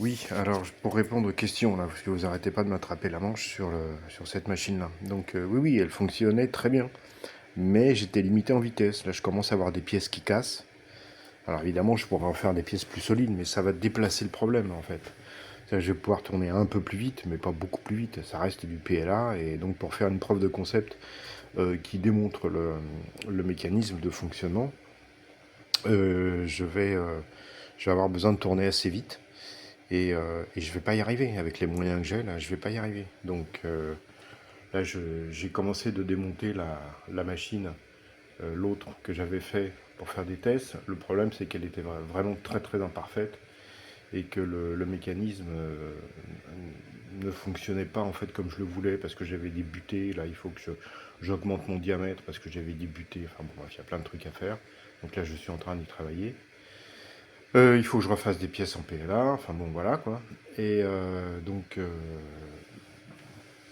Oui, alors pour répondre aux questions, là, parce que vous arrêtez pas de m'attraper la manche sur cette machine-là. Donc oui, oui, elle fonctionnait très bien, mais j'étais limité en vitesse. Là, je commence à avoir des pièces qui cassent. Alors évidemment, je pourrais en faire des pièces plus solides, mais ça va déplacer le problème en fait. C'est-à-dire, je vais pouvoir tourner un peu plus vite, mais pas beaucoup plus vite. Ça reste du PLA, et donc pour faire une preuve de concept qui démontre le mécanisme de fonctionnement, je vais avoir besoin de tourner assez vite. Et je vais pas y arriver avec les moyens que j'ai là, je vais pas y arriver. Donc là, j'ai commencé de démonter la machine, l'autre que j'avais fait pour faire des tests. Le problème, c'est qu'elle était vraiment très très imparfaite et que le mécanisme ne fonctionnait pas en fait comme je le voulais parce que j'avais des butées. Là, il faut que j'augmente mon diamètre parce que j'avais des butées. Enfin bon, bref, il y a plein de trucs à faire. Donc là, je suis en train d'y travailler. Il faut que je refasse des pièces en PLA, enfin bon voilà quoi. Et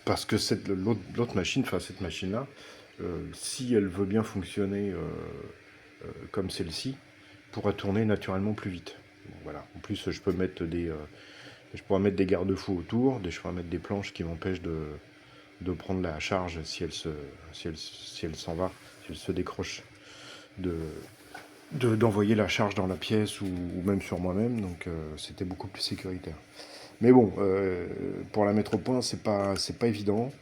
parce que l'autre machine, enfin cette machine-là, si elle veut bien fonctionner comme celle-ci, pourra tourner naturellement plus vite. Bon, voilà. En plus, je pourrais mettre des garde-fous autour, je pourrais mettre des planches qui m'empêchent de prendre la charge si elle s'en va, si elle se décroche de, d'envoyer la charge dans la pièce ou même sur moi-même, donc c'était beaucoup plus sécuritaire. Mais bon, pour la mettre au point, c'est pas évident.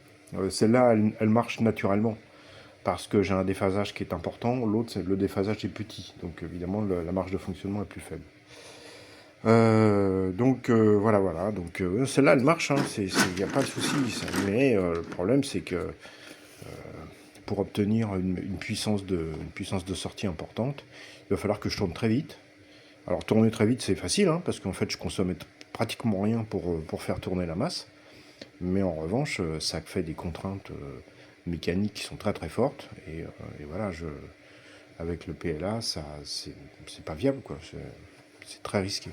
Celle-là, elle marche naturellement parce que j'ai un déphasage qui est important. L'autre, le déphasage est petit, donc évidemment la marge de fonctionnement est plus faible. Voilà, voilà. Donc celle-là, elle marche, hein, il n'y a pas de souci. Mais le problème, c'est que pour obtenir une puissance de sortie importante, il va falloir que je tourne très vite. Alors tourner très vite, c'est facile, hein, parce qu'en fait, je consomme pratiquement rien pour faire tourner la masse. Mais en revanche, ça fait des contraintes mécaniques qui sont très très fortes. Et voilà, avec le PLA, c'est pas viable, quoi. C'est très risqué.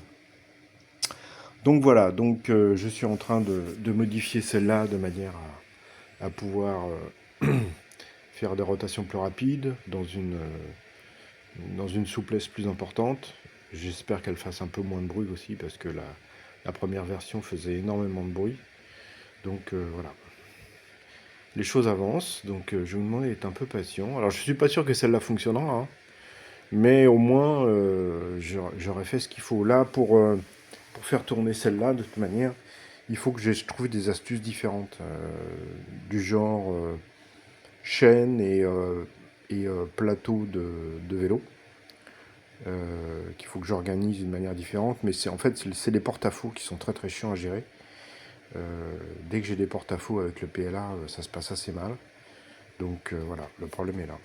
Donc voilà, je suis en train de modifier celle-là de manière à pouvoir faire des rotations plus rapides, dans une souplesse plus importante. J'espère qu'elle fasse un peu moins de bruit aussi, parce que la première version faisait énormément de bruit. Donc voilà. Les choses avancent, donc je vous demande d'être un peu patient. Alors je suis pas sûr que celle-là fonctionnera, hein, mais au moins j'aurais fait ce qu'il faut. Là, pour faire tourner celle-là, de toute manière, il faut que je trouve des astuces différentes, du genre chaîne et plateau de vélo, qu'il faut que j'organise d'une manière différente. Mais en fait, c'est des porte-à-faux qui sont très très chiants à gérer. Dès que j'ai des porte-à-faux avec le PLA, ça se passe assez mal. Donc voilà, le problème est là.